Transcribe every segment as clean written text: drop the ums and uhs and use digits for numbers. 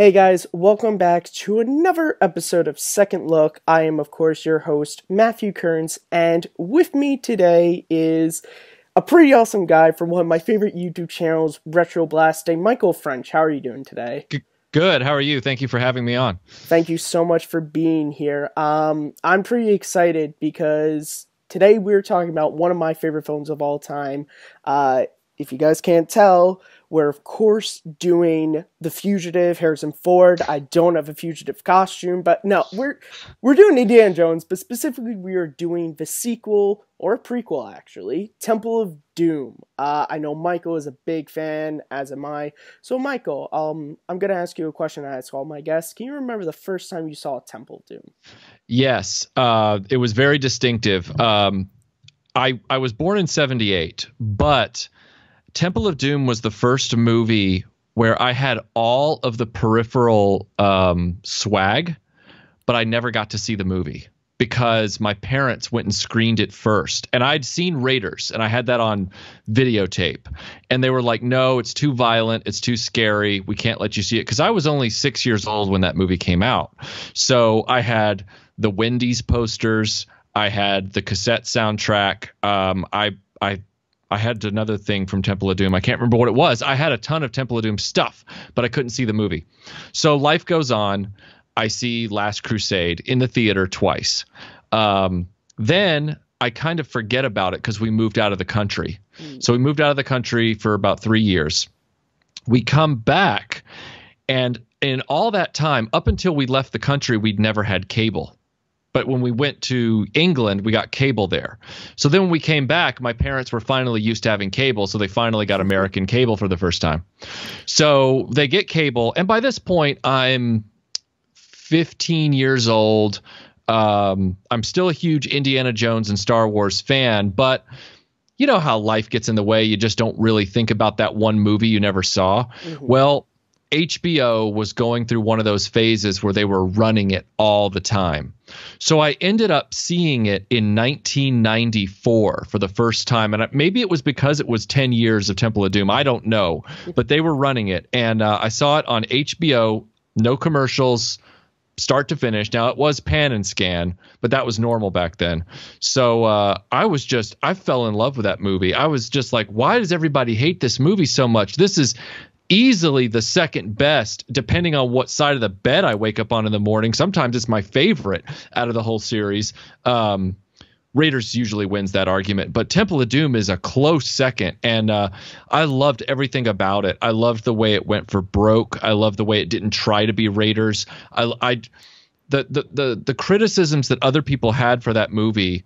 Hey guys, welcome back to another episode of Second Look. I am, of course, your host, Matthew Kearns, and with me today is a pretty awesome guy from one of my favorite YouTube channels, RetroBlasting, Michael French. How are you doing today? Good. How are you? Thank you for having me on. Thank you so much for being here. I'm pretty excited because today we're talking about one of my favorite films of all time. If you guys can't tell, we're of course doing The Fugitive, Harrison Ford. I don't have a fugitive costume, but no, we're doing Indiana Jones, but specifically we are doing the sequel, or a prequel actually, Temple of Doom. I know Michael is a big fan, as am I. So Michael, I'm going to ask you a question I ask all my guests. Can you remember the first time you saw Temple of Doom? Yes, it was very distinctive. I was born in '78, but Temple of Doom was the first movie where I had all of the peripheral swag, but I never got to see the movie because my parents went and screened it first. And I'd seen Raiders, and I had that on videotape. And they were like, no, it's too violent. It's too scary. We can't let you see it. Because I was only 6 years old when that movie came out. So I had the Wendy's posters. I had the cassette soundtrack. I had another thing from Temple of Doom. I can't remember what it was. I had a ton of Temple of Doom stuff, but I couldn't see the movie. So life goes on. I see Last Crusade in the theater twice. Then I kind of forget about it because we moved out of the country. So we moved out of the country for about 3 years. We come back, and in all that time, up until we left the country, we'd never had cable. But when we went to England, we got cable there. So then when we came back, my parents were finally used to having cable. So they finally got American cable for the first time. So they get cable. And by this point, I'm 15 years old. I'm still a huge Indiana Jones and Star Wars fan. But you know how life gets in the way. You just don't really think about that one movie you never saw. Mm-hmm. Well, HBO was going through one of those phases where they were running it all the time. So I ended up seeing it in 1994 for the first time. And maybe it was because it was 10 years of Temple of Doom. I don't know. But they were running it. And I saw it on HBO, no commercials, start to finish. Now, it was pan and scan, but that was normal back then. So I fell in love with that movie. I was just like, why does everybody hate this movie so much? This is easily the second best, depending on what side of the bed I wake up on in the morning. Sometimes it's my favorite out of the whole series. Raiders usually wins that argument, but Temple of Doom is a close second, and I loved everything about it. I loved the way it went for broke. I loved the way it didn't try to be Raiders. The criticisms that other people had for that movie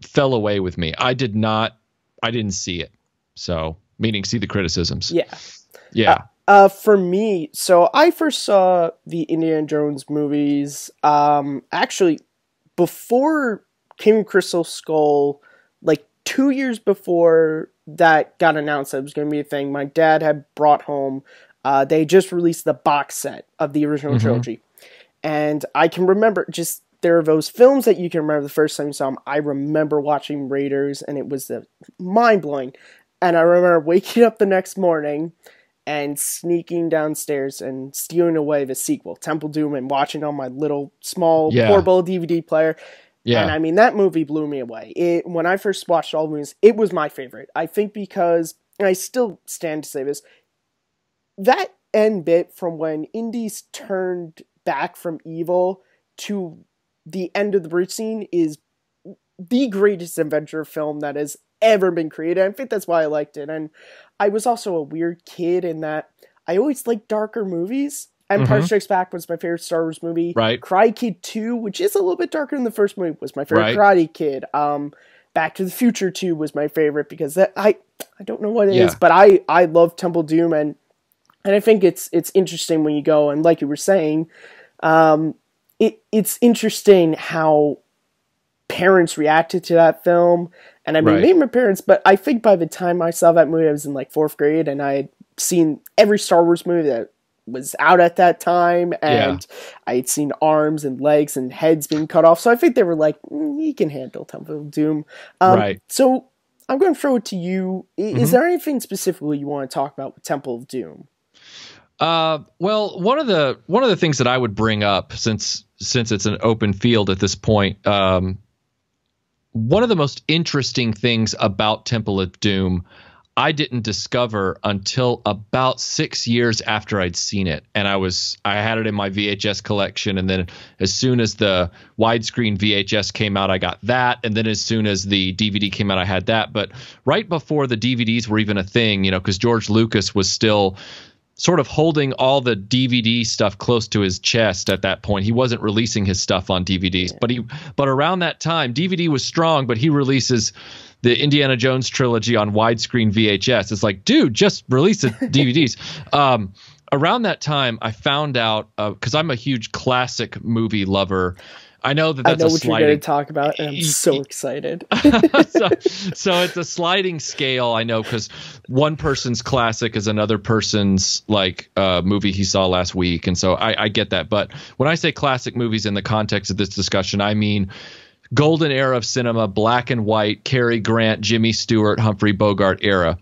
fell away with me. I didn't see it. So, meaning see the criticisms. Yeah. Yeah. For me, so I first saw the Indiana Jones movies, actually before King of Crystal Skull, like 2 years before that got announced that it was going to be a thing. My dad had brought home, they just released the box set of the original trilogy. And I can remember just, there are those films that you can remember the first time you saw them. I remember watching Raiders, and it was mind-blowing. And I remember waking up the next morning and sneaking downstairs and stealing away the sequel, Temple Doom, and watching on my little, small, portable DVD player. Yeah. And I mean, that movie blew me away. When I first watched all the movies, it was my favorite. I think because, and I still stand to say this, that end bit from when Indy's turned back from evil to the end of the bridge scene is the greatest adventure film that has ever been created. I think that's why I liked it. And I was also a weird kid in that I always liked darker movies. Empire Strikes Back was my favorite Star Wars movie. Right. Karate Kid 2, which is a little bit darker than the first movie, was my favorite Karate Kid. Back to the Future 2 was my favorite because that I don't know what it is, but I love Temple Doom, and I think it's interesting when you go, and like you were saying, it's interesting how parents reacted to that film. And I mean, maybe my parents, but I think by the time I saw that movie, I was in like 4th grade, and I had seen every Star Wars movie that was out at that time, and I had seen arms and legs and heads being cut off. So I think they were like, you can handle Temple of Doom. So I'm going to throw it to you. Is there anything specifically you want to talk about with Temple of Doom? Well, one of the things that I would bring up, since it's an open field at this point, one of the most interesting things about Temple of Doom I didn't discover until about 6 years after I'd seen it. And I had it in my VHS collection. And then as soon as the widescreen VHS came out, I got that. And then as soon as the DVD came out, I had that. But right before the DVDs were even a thing, because George Lucas was still sort of holding all the DVD stuff close to his chest at that point. He wasn't releasing his stuff on DVDs, but around that time, DVD was strong, but he releases the Indiana Jones trilogy on widescreen VHS. It's like, dude, just release the DVDs. Around that time, I found out, because I'm a huge classic movie lover. I know that that's what you're going to talk about, and I'm so excited. so it's a sliding scale, I know, because one person's classic is another person's movie he saw last week, and so I get that. But when I say classic movies in the context of this discussion, I mean golden era of cinema, black and white, Cary Grant, Jimmy Stewart, Humphrey Bogart era.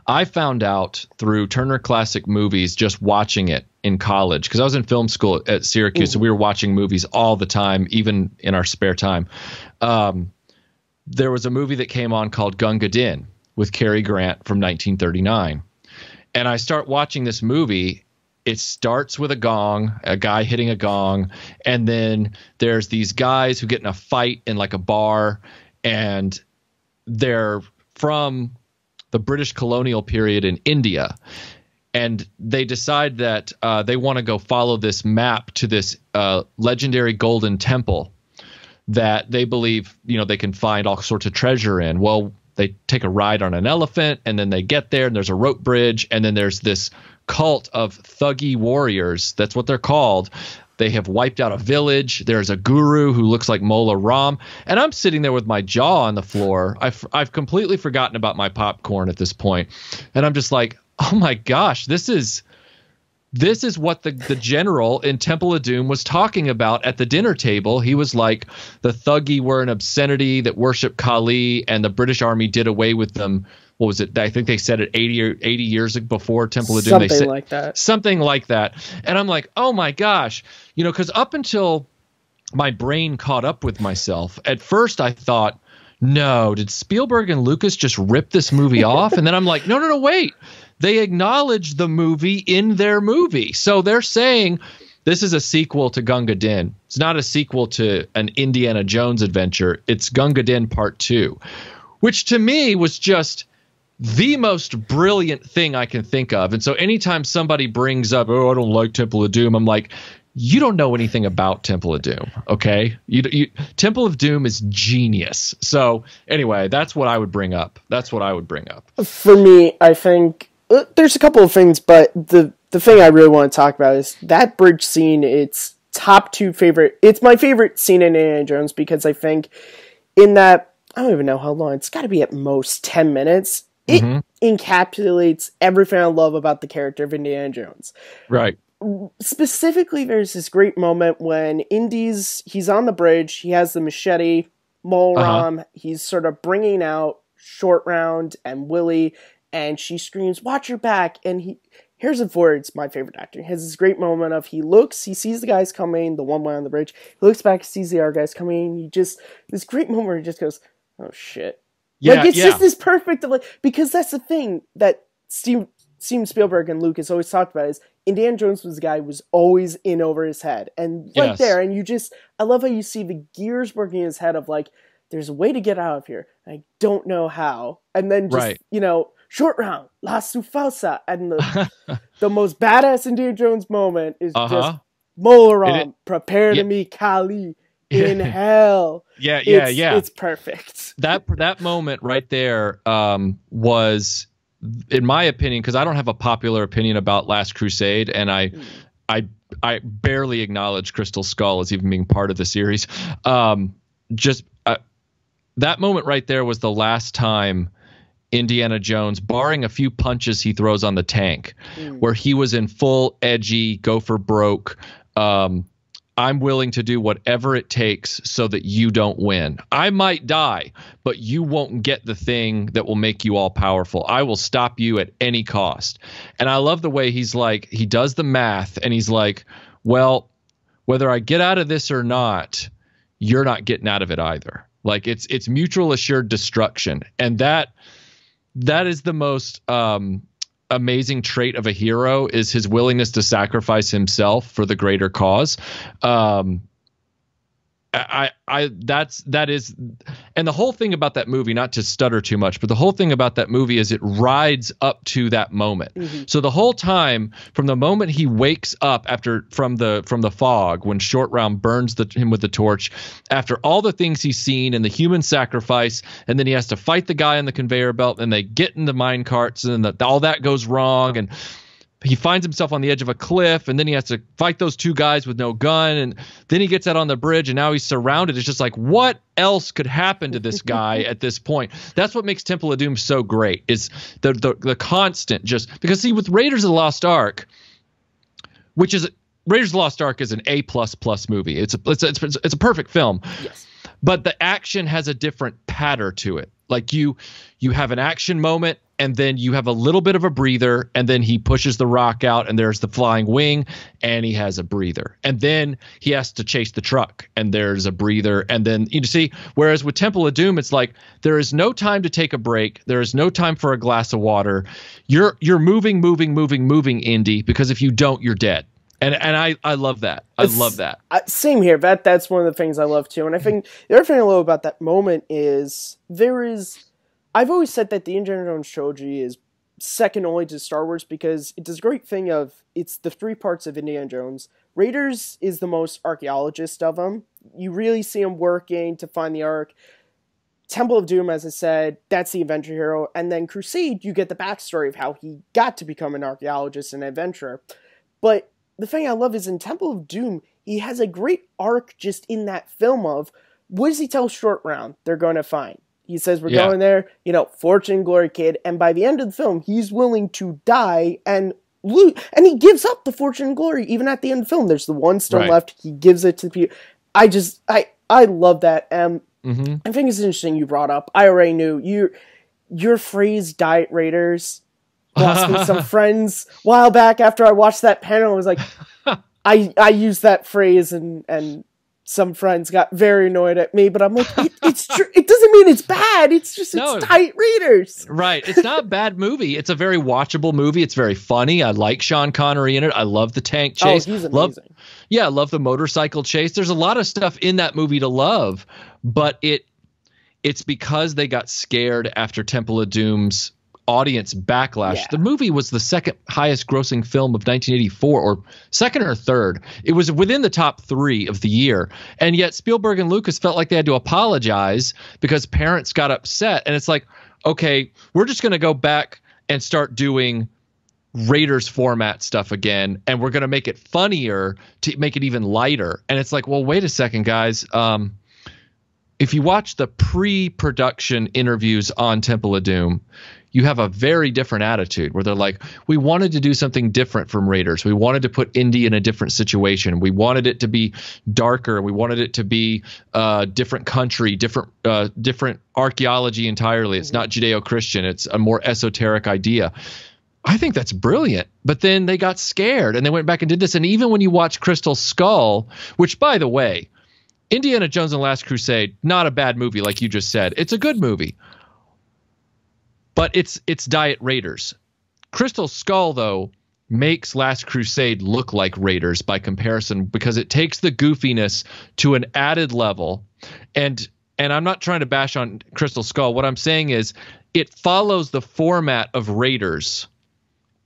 I found out through Turner Classic Movies, just watching it in college, because I was in film school at Syracuse, so we were watching movies all the time, even in our spare time. There was a movie that came on called Gunga Din with Cary Grant from 1939. And I start watching this movie. It starts with a guy hitting a gong, and then there's these guys who get in a fight in like a bar, and they're from the British colonial period in India. And they decide that they want to go follow this map to this legendary golden temple that they believe, they can find all sorts of treasure in. Well, they take a ride on an elephant, and then they get there, and there's a rope bridge, and then there's this cult of thuggy warriors. That's what they're called. They have wiped out a village. There's a guru who looks like Mola Ram. And I'm sitting there with my jaw on the floor. I've completely forgotten about my popcorn at this point. And I'm just like, oh my gosh, this is what the general in Temple of Doom was talking about at the dinner table. He was like, the thuggy were an obscenity that worshiped Kali, and the British army did away with them. What was it? I think they said it 80 years before Temple of Doom. Something like that. And I'm like, oh my gosh, because up until my brain caught up with myself, at first I thought, no, did Spielberg and Lucas just rip this movie off? And then I'm like, no, wait. They acknowledge the movie in their movie. So they're saying this is a sequel to Gunga Din. It's not a sequel to an Indiana Jones adventure. It's Gunga Din Part 2, which to me was just the most brilliant thing I can think of. And so anytime somebody brings up, oh, I don't like Temple of Doom, I'm like, you don't know anything about Temple of Doom, okay? Temple of Doom is genius. So anyway, that's what I would bring up. For me, I think there's a couple of things, but the thing I really want to talk about is that bridge scene. It's top two favorite. It's my favorite scene in Indiana Jones, because I think in that, I don't even know how long, it's got to be at most 10 minutes. It encapsulates everything I love about the character of Indiana Jones. Right. Specifically, there's this great moment when he's on the bridge, he has the machete, Molram, he's sort of bringing out Short Round and Willie, and she screams, watch your back, and Harrison Ford's my favorite actor. He has this great moment of he sees the guys coming, the one way on the bridge, he looks back, sees the other guys coming, this great moment where he just goes, oh shit. Yeah, it's just this perfect, because that's the thing that Steven Spielberg and Lucas always talked about is Indiana Jones was the guy who was always in over his head. And there, and I love how you see the gears working in his head of there's a way to get out of here. I don't know how. And then Short Round, La Sufasa, and the most badass Indiana Jones moment is just Molaram, prepare to meet Kali in hell. It's perfect. That moment right there was, in my opinion, because I don't have a popular opinion about Last Crusade, and I barely acknowledge Crystal Skull as even being part of the series. That moment right there was the last time Indiana Jones, barring a few punches he throws on the tank, where he was in full edgy, go for broke, I'm willing to do whatever it takes so that you don't win. I might die, but you won't get the thing that will make you all powerful. I will stop you at any cost. And I love the way he's like, he does the math and he's like, well, whether I get out of this or not, you're not getting out of it either. Like it's mutual assured destruction. And that is the most amazing trait of a hero, is his willingness to sacrifice himself for the greater cause. That is, and the whole thing about that movie, not to stutter too much, but the whole thing about that movie is it rides up to that moment. Mm-hmm. So the whole time, from the moment he wakes up from the fog, when Short Round burns him with the torch, after all the things he's seen and the human sacrifice, and then he has to fight the guy on the conveyor belt, and they get in the mine carts, and all that goes wrong, and he finds himself on the edge of a cliff, and then he has to fight those two guys with no gun, and then he gets out on the bridge, and now he's surrounded. It's just like, what else could happen to this guy at this point? That's what makes Temple of Doom so great, is the constant, just because, see, with Raiders of the Lost Ark, Raiders of the Lost Ark is an A++ movie. It's a perfect film. Yes. But the action has a different patter to it. Like you have an action moment, and then you have a little bit of a breather, and then he pushes the rock out, and there's the flying wing, and he has a breather. And then he has to chase the truck, and there's a breather. And then, you see, whereas with Temple of Doom, it's like there is no time to take a break. There is no time for a glass of water. You're moving, Indy, because if you don't, you're dead. And I love that. I love that. Same here. That's one of the things I love too. And I think the other thing I love about that moment is I've always said that the Indiana Jones trilogy is second only to Star Wars, because it does a great thing of, it's the three parts of Indiana Jones. Raiders is the most archaeologist of them. You really see him working to find the Ark. Temple of Doom, as I said, that's the adventure hero. And then Crusade, you get the backstory of how he got to become an archaeologist and adventurer. But the thing I love is in Temple of Doom, he has a great arc just in that film of, what does he tell Short Round they're going to find? He says, we're going there, fortune and glory, kid. And by the end of the film, he's willing to die and lose. And he gives up the fortune and glory. Even at the end of the film, there's the one stone left. He gives it to the people. I love that. I think it's interesting you brought up. I already knew your phrase, Diet Raiders, lost me some friends a while back after I watched that panel. I was like, I used that phrase, and some friends got very annoyed at me, but I'm like, it's true. It doesn't mean it's bad. It's just, it's Tight Raiders. Right. It's not a bad movie. It's a very watchable movie. It's very funny. I like Sean Connery in it. I love the tank chase. Oh, he's amazing. I love the motorcycle chase. There's a lot of stuff in that movie to love, but it's because they got scared after Temple of Doom's audience backlash. Yeah. The movie was the second highest grossing film of 1984, or second or third. It was within the top 3 of the year. And yet Spielberg and Lucas felt like they had to apologize because parents got upset. And it's like, okay, we're just going to go back and start doing Raiders format stuff again. And we're going to make it funnier to make it even lighter. And it's like, well, wait a second, guys. If you watch the pre-production interviews on Temple of Doom, you have a very different attitude where they're like, we wanted to do something different from Raiders. We wanted to put Indy in a different situation. We wanted it to be darker. We wanted it to be different country, different archaeology entirely. It's not Judeo-Christian. It's a more esoteric idea. I think that's brilliant. But then they got scared and they went back and did this. And even when you watch Crystal Skull, which, by the way, Indiana Jones and the Last Crusade, not a bad movie like you just said. It's a good movie. But it's Diet Raiders. Crystal Skull, though, makes Last Crusade look like Raiders by comparison, because it takes the goofiness to an added level. And I'm not trying to bash on Crystal Skull. What I'm saying is it follows the format of Raiders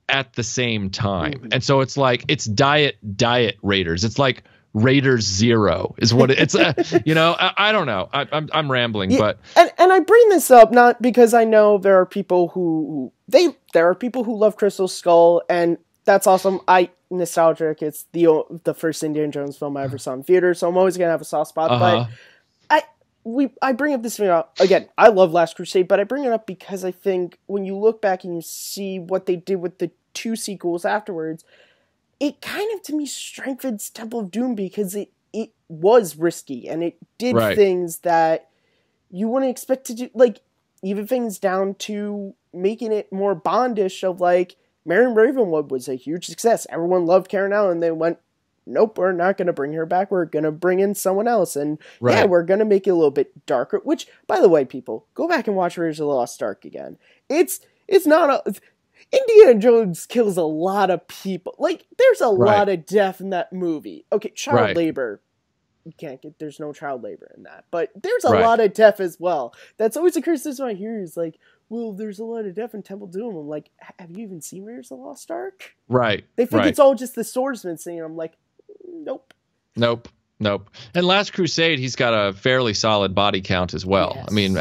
at the same time. Mm-hmm. And so it's like, it's Diet Raiders. It's like Raiders Zero is what it's. I don't know. I'm rambling, but and I bring this up not because I know there are people who love Crystal Skull, and that's awesome. Nostalgic. It's the first Indiana Jones film I ever saw in theater, so I'm always gonna have a soft spot. But I bring up this thing again. I love Last Crusade, but I bring it up because I think when you look back and you see what they did with the 2 sequels afterwards, it kind of, to me, strengthens Temple of Doom, because was risky, and it did things that you wouldn't expect to do, like, even things down to making it more Bondish of, like, Marion Ravenwood was a huge success. Everyone loved Karen Allen, and they went, nope, we're not going to bring her back. We're going to bring in someone else. And yeah, we're going to make it a little bit darker, which, by the way, people, go back and watch Raiders of the Lost Ark again. It's not Indiana Jones kills a lot of people. Like, there's a lot of death in that movie. Okay, child labor. You can't get, there's no child labor in that. But there's a lot of death as well. That's always a criticism I hear is like, well, there's a lot of death in Temple Doom. I'm like, have you even seen Raiders of the Lost Ark? Right. They think it's all just the swordsman scene. I'm like, nope. And Last Crusade, he's got a fairly solid body count as well. Yes. I mean,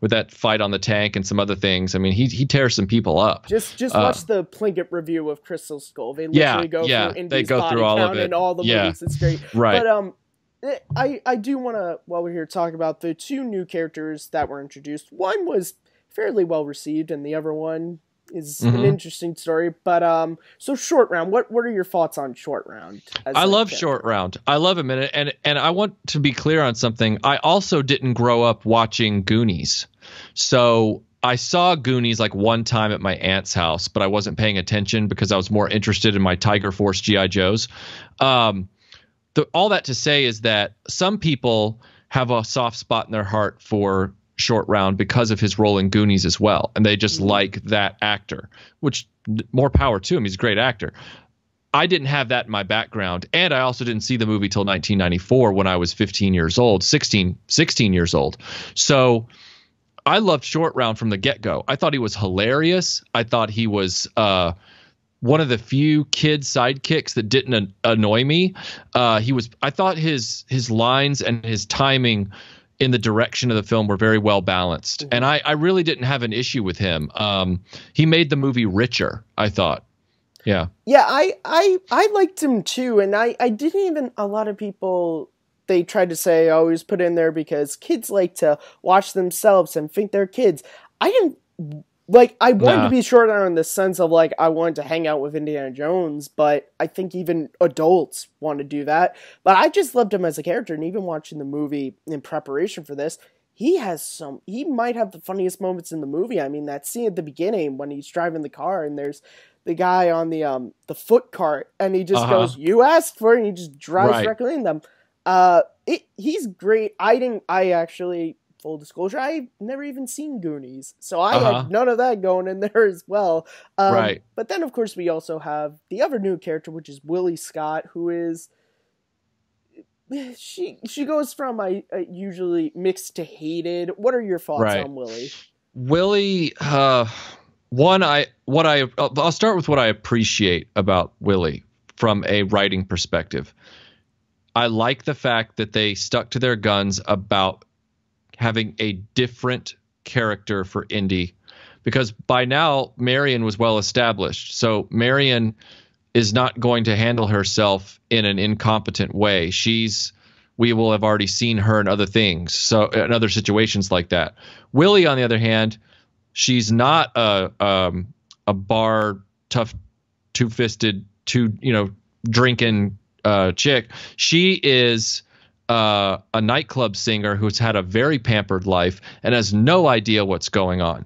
with that fight on the tank and some other things, I mean, he tears some people up. Just watch the Plinkett review of Crystal Skull. They literally go through Indy's body all count of it. and all the movies. It's great. Right. But I do want to, while we're here, talk about the two new characters that were introduced. One was fairly well received, and the other one is an interesting story. But so Short Round, what are your thoughts on Short Round? I love Short Round. I love him, and I want to be clear on something. I also didn't grow up watching Goonies, so I saw Goonies like one time at my aunt's house, but I wasn't paying attention because I was more interested in my Tiger Force G.I. Joes. All that to say is that some people have a soft spot in their heart for Short Round because of his role in Goonies as well, and they just like that actor, which more power to him. He's a great actor. I didn't have that in my background, and I also didn't see the movie till 1994 when I was 16 years old. So I loved Short Round from the get-go. I thought he was hilarious. I thought he was one of the few kid sidekicks that didn't annoy me. I thought his lines and his timing in the direction of the film were very well balanced. And I really didn't have an issue with him. He made the movie richer, I thought. Yeah. Yeah, I liked him too. And I didn't even, a lot of people, they tried to say, oh, he was put in there because kids like to watch themselves and think they're kids. I didn't, like, I wanted to be Short Round in the sense of, like, I wanted to hang out with Indiana Jones, but I think even adults want to do that. But I just loved him as a character, and even watching the movie in preparation for this, he might have the funniest moments in the movie. I mean, that scene at the beginning when he's driving the car, and there's the guy on the foot cart, and he just goes, you asked for it, and he just drives directly in them. He's great. I actually... Full disclosure, I've never even seen Goonies, so I had none of that going in there as well. But then, of course, we also have the other new character, which is Willie Scott, who is... She goes from usually mixed to hated. What are your thoughts on Willie? Willie, I'll start with what I appreciate about Willie from a writing perspective. I like the fact that they stuck to their guns about having a different character for Indy, because by now Marion was well established. So Marion is not going to handle herself in an incompetent way. We will have already seen her in other things. So in other situations like that. Willie, on the other hand, she's not a bar tough, two-fisted, drinking chick. She is a nightclub singer who's had a very pampered life and has no idea what's going on.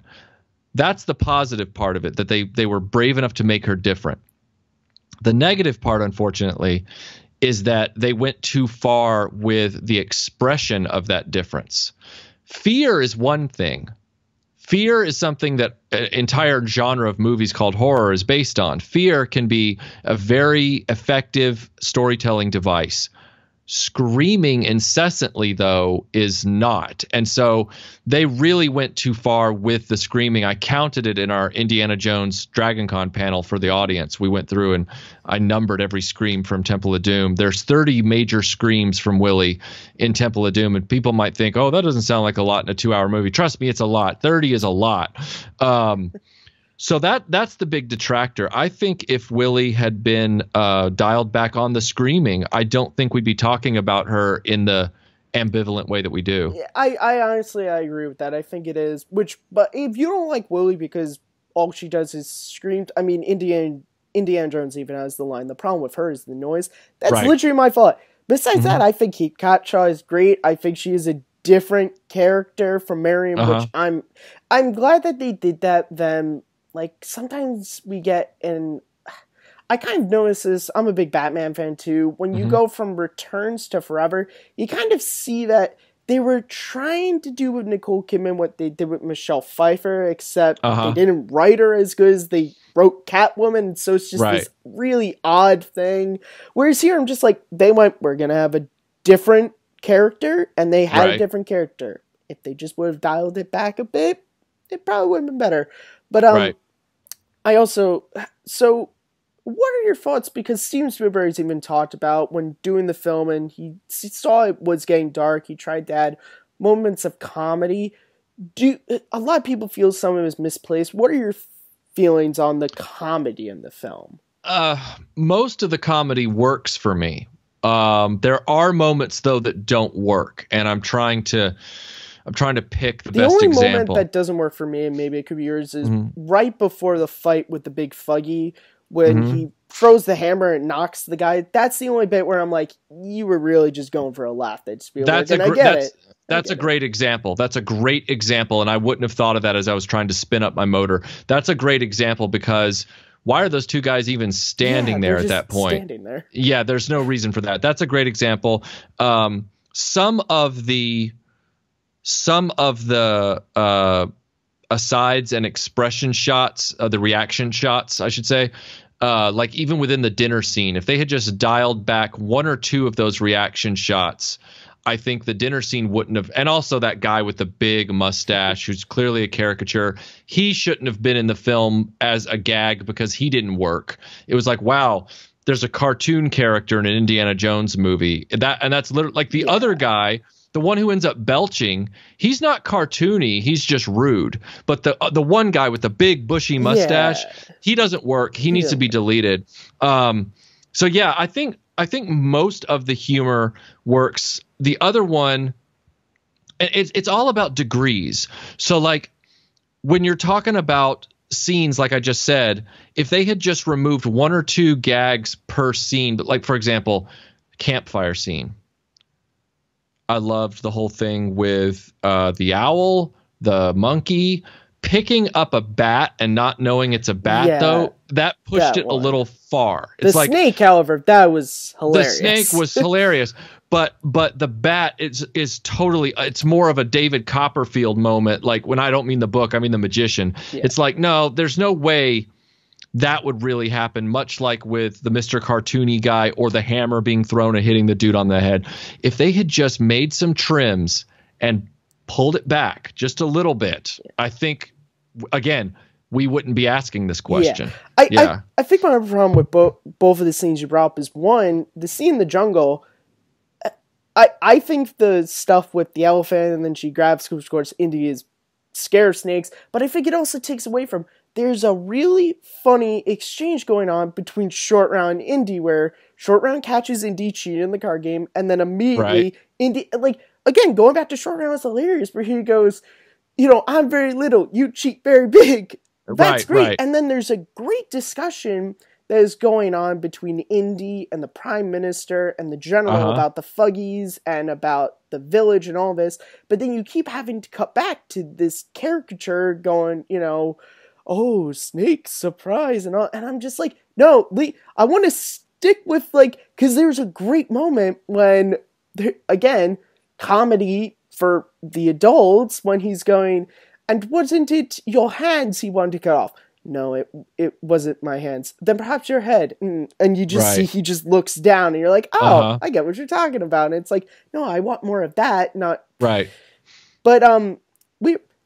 That's the positive part of it, that they were brave enough to make her different. The negative part, unfortunately, is that they went too far with the expression of that difference. Fear is one thing. Fear is something that an entire genre of movies called horror is based on. Fear can be a very effective storytelling device. Screaming incessantly, though, is not. And so they really went too far with the screaming. I counted it in our Indiana Jones Dragon Con panel for the audience. We went through and I numbered every scream from Temple of Doom. There's 30 major screams from Willie in Temple of Doom. And people might think, oh, that doesn't sound like a lot in a 2-hour movie. Trust me, it's a lot. 30 is a lot. So that's the big detractor. I think if Willie had been dialed back on the screaming, I don't think we'd be talking about her in the ambivalent way that we do. Yeah, I honestly agree with that. I think it is. But if you don't like Willie because all she does is scream, I mean, Indiana Jones even has the line, the problem with her is the noise. That's literally my thought. Besides that, I think Kate Capshaw is great. I think she is a different character from Marion, which I'm glad that they did that. Then, like, sometimes we get in. I kind of notice this. I'm a big Batman fan too. When you go from Returns to Forever, you kind of see that they were trying to do with Nicole Kidman what they did with Michelle Pfeiffer, except they didn't write her as good as they wrote Catwoman. So it's just this really odd thing. Whereas here, I'm just like, they went, we're going to have a different character, and they had a different character. If they just would have dialed it back a bit, it probably would have been better. But I also, so what are your thoughts? Because Steven Spielberg's even talked about when doing the film, and he saw it was getting dark. He tried to add moments of comedy. A lot of people feel some of it is misplaced. What are your feelings on the comedy in the film? Most of the comedy works for me. There are moments though that don't work, and I'm trying to pick the best example. The only moment that doesn't work for me, and maybe it could be yours, is right before the fight with the big Fuggy, when he throws the hammer and knocks the guy. That's the only bit where I'm like, you were really just going for a laugh. That's a great example. That's a great example, and I wouldn't have thought of that as I was trying to spin up my motor. That's a great example, because why are those two guys even standing there at that point? Standing there. Yeah, there's no reason for that. That's a great example. Some of the asides and expression shots, the reaction shots, I should say, like even within the dinner scene, if they had just dialed back one or two of those reaction shots, I think the dinner scene wouldn't have. And also that guy with the big mustache, who's clearly a caricature, he shouldn't have been in the film as a gag, because he didn't work. It was like, wow, there's a cartoon character in an Indiana Jones movie. And that's literally like the other guy. The one who ends up belching, he's not cartoony, he's just rude. But the one guy with the big bushy mustache, he doesn't work. He needs to be deleted. So yeah, I think most of the humor works. The other one, it's all about degrees. So like when you're talking about scenes, like I just said, if they had just removed one or two gags per scene, but like for example, campfire scene. I loved the whole thing with the owl, the monkey, picking up a bat and not knowing it's a bat, though. That pushed it a little far. It's the snake, however, that was hilarious. The snake was hilarious. But the bat is totally, it's more of a David Copperfield moment. Like, when I don't mean the book, I mean the magician. Yeah. It's like, no, there's no way that would really happen, much like with the Mr. Cartoony guy or the hammer being thrown and hitting the dude on the head. If they had just made some trims and pulled it back just a little bit, I think, again, we wouldn't be asking this question. I think my problem with both of the scenes you brought up is, one, the scene in the jungle. I think the stuff with the elephant and then she grabs, of course, Indy is scared of snakes, but I think it also takes away from, there's a really funny exchange going on between Short Round and Indy, where Short Round catches Indy cheating in the card game, and then immediately Indy, like, again, going back to Short Round is hilarious, where he goes, I'm very little, you cheat very big. That's great. And then there's a great discussion that is going on between Indy and the Prime Minister and the General about the Fuggies and about the village and all this. But then you keep having to cut back to this caricature going, oh, snake, surprise, and all. And I'm just like, no, I want to stick with, like, because there's a great moment when, again, comedy for the adults, when he's going, and wasn't it your hands he wanted to cut off? No, it wasn't my hands. Then perhaps your head. And you just see he just looks down, and you're like, oh, I get what you're talking about. And it's like, no, I want more of that, not... Right. But,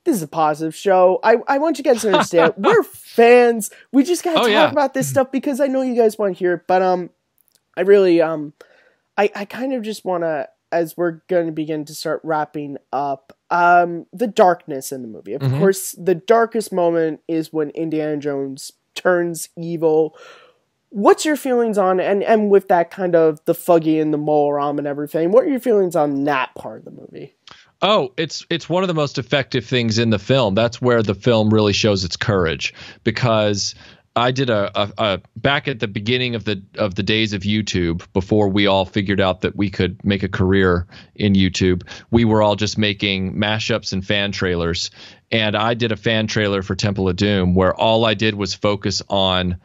this is a positive show. I want you guys to understand, we're fans. We just gotta talk about this stuff because I know you guys want to hear it. But I really I kind of just want to, as we're going to begin to start wrapping up, the darkness in the movie. Of course, the darkest moment is when Indiana Jones turns evil. What's your feelings on, and with that kind of the Fuggy and the mole ram and everything, what are your feelings on that part of the movie? Oh, it's one of the most effective things in the film. That's where the film really shows its courage, because I did a back at the beginning of the days of YouTube, before we all figured out that we could make a career in YouTube. We were all just making mashups and fan trailers, and I did a fan trailer for Temple of Doom where all I did was focus on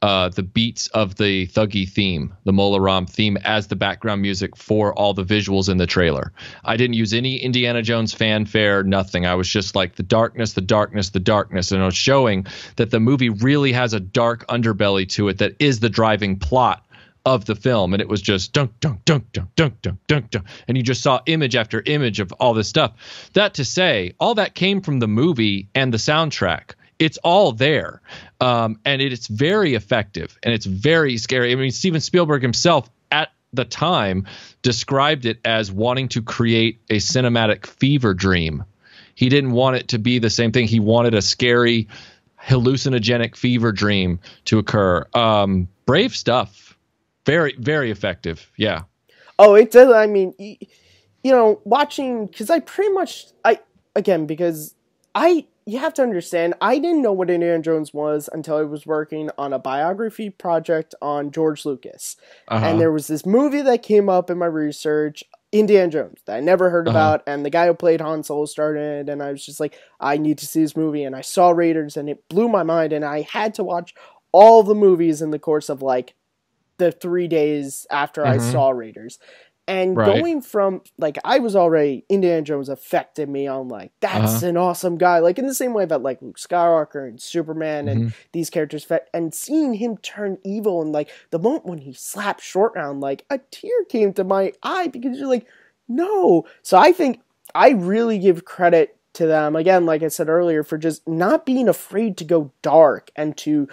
the beats of the Thuggy theme, the Mola Ram theme, as the background music for all the visuals in the trailer. I didn't use any Indiana Jones fanfare, nothing. I was just like the darkness, the darkness, the darkness. And I was showing that the movie really has a dark underbelly to it that is the driving plot of the film. And it was just dunk, dunk, dunk, dunk, dunk, dunk, dunk, dunk. And you just saw image after image of all this stuff. That to say, all that came from the movie and the soundtrack. It's all there, and it's very effective, and it's very scary. I mean, Steven Spielberg himself at the time described it as wanting to create a cinematic fever dream. He didn't want it to be the same thing. He wanted a scary, hallucinogenic fever dream to occur. Brave stuff. Very, very effective. Yeah. Oh, it does. I mean, watching, because you have to understand, I didn't know what Indiana Jones was until I was working on a biography project on George Lucas. And there was this movie that came up in my research, Indiana Jones, that I never heard about, and the guy who played Han Solo started, and I was just like, I need to see this movie, and I saw Raiders, and it blew my mind, and I had to watch all the movies in the course of, like, the 3 days after I saw Raiders. And going from, like, I was already, Indiana Jones affected me on, like, that's an awesome guy. Like, in the same way that, like, Luke Skywalker and Superman and these characters, and seeing him turn evil, and, like, the moment when he slapped Short Round, like, a tear came to my eye, because you're like, no. So I think I really give credit to them, again, like I said earlier, for just not being afraid to go dark and to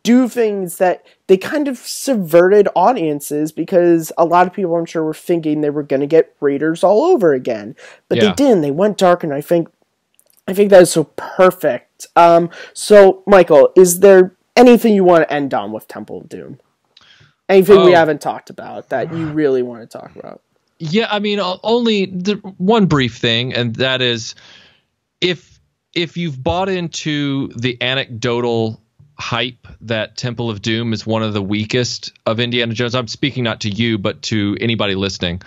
do things that they kind of subverted audiences, because a lot of people, I'm sure, were thinking they were going to get Raiders all over again, but they didn't. They went dark, and I think that is so perfect. So Michael, is there anything you want to end on with Temple of Doom? Anything we haven't talked about that you really want to talk about? Yeah, I mean, only one brief thing, and that is, if you've bought into the anecdotal hype that Temple of Doom is one of the weakest of Indiana Jones, I'm speaking not to you, but to anybody listening.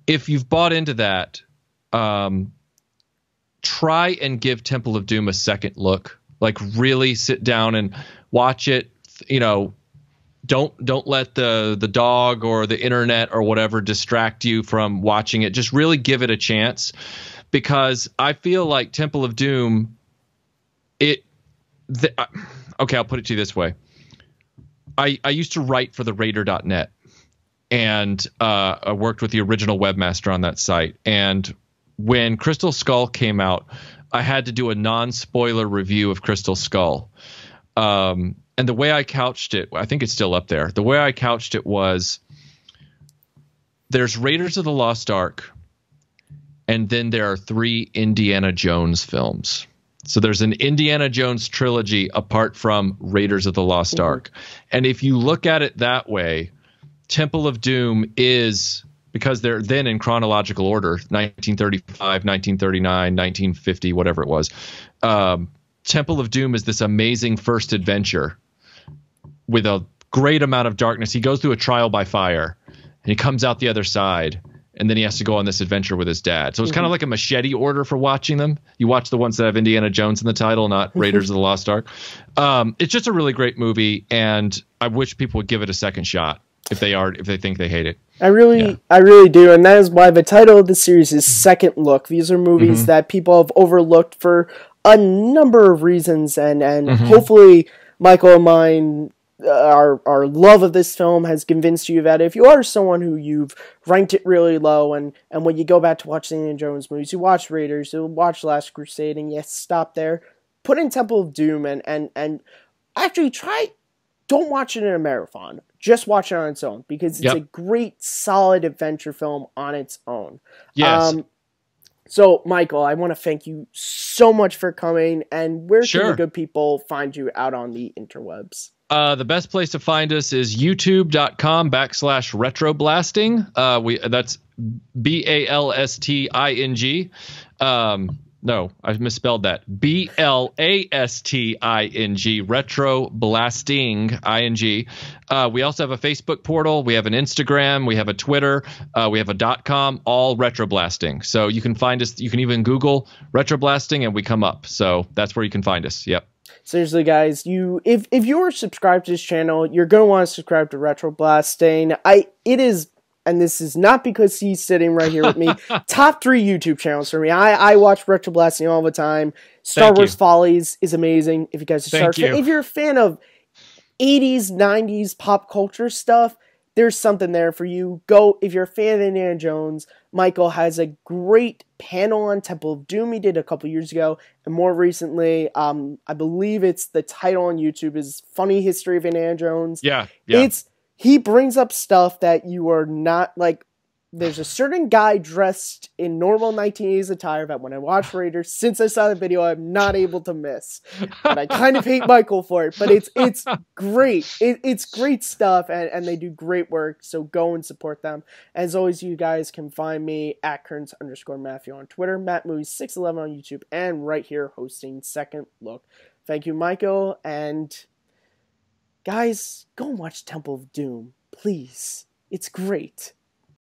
If you've bought into that, try and give Temple of Doom a second look. Like, really sit down and watch it. Don't let the dog or the internet or whatever distract you from watching it. Just really give it a chance. Because I feel like Temple of Doom, okay, I'll put it to you this way. I used to write for the Raider.net, and I worked with the original webmaster on that site. And when Crystal Skull came out, I had to do a non-spoiler review of Crystal Skull. And the way I couched it, I think it's still up there. The way I couched it was, there's Raiders of the Lost Ark, and then there are 3 Indiana Jones films. So there's an Indiana Jones trilogy apart from Raiders of the Lost Ark. And if you look at it that way, Temple of Doom is, because they're then in chronological order, 1935, 1939, 1950, whatever it was. Temple of Doom is this amazing first adventure with a great amount of darkness. He goes through a trial by fire, and he comes out the other side. And then he has to go on this adventure with his dad. So it's kind of like a machete order for watching them. You watch the ones that have Indiana Jones in the title, not Raiders of the Lost Ark. It's just a really great movie, and I wish people would give it a second shot if they think they hate it. I really do, and that is why the title of the series is Second Look. These are movies that people have overlooked for a number of reasons, and hopefully Michael and mine, our love of this film has convinced you that if you are someone who you've ranked it really low, and when you go back to watch the Indiana Jones movies, you watch Raiders, you watch Last Crusade, and you stop there, put in Temple of Doom, and actually don't watch it in a marathon. Just watch it on its own, because it's a great, solid adventure film on its own. Yes. So, Michael, I want to thank you so much for coming, and where can the good people find you out on the interwebs? The best place to find us is youtube.com/RetroBlasting. That's BALSTING. No, I misspelled that. BLASTING, RetroBlasting, ING. We also have a Facebook portal. We have an Instagram. We have a Twitter. We have a .com, all RetroBlasting. So you can find us. You can even Google RetroBlasting and we come up. So that's where you can find us. Yep. Seriously, guys, if you're subscribed to this channel, you're going to want to subscribe to RetroBlasting. It is, and this is not because he's sitting right here with me, top 3 YouTube channels for me. I watch RetroBlasting all the time. Star Wars Follies is amazing. If you guys are if you're a fan of 80s, 90s pop culture stuff, there's something there for you. Go, if you're a fan of Indiana Jones, Michael has a great panel on Temple of Doom he did a couple years ago, and more recently, I believe it's the title on YouTube is Funny History of Indiana Jones. Yeah. He brings up stuff that you are not, like, there's a certain guy dressed in normal 1980s attire that when I watch Raiders, since I saw the video, I'm not able to miss. And I kind of hate Michael for it, but it's great. It's great stuff, and they do great work, so go and support them. As always, you guys can find me at Kearns_Matthew on Twitter, MattMovies611 on YouTube, and right here hosting Second Look. Thank you, Michael, and guys, go and watch Temple of Doom, please. It's great.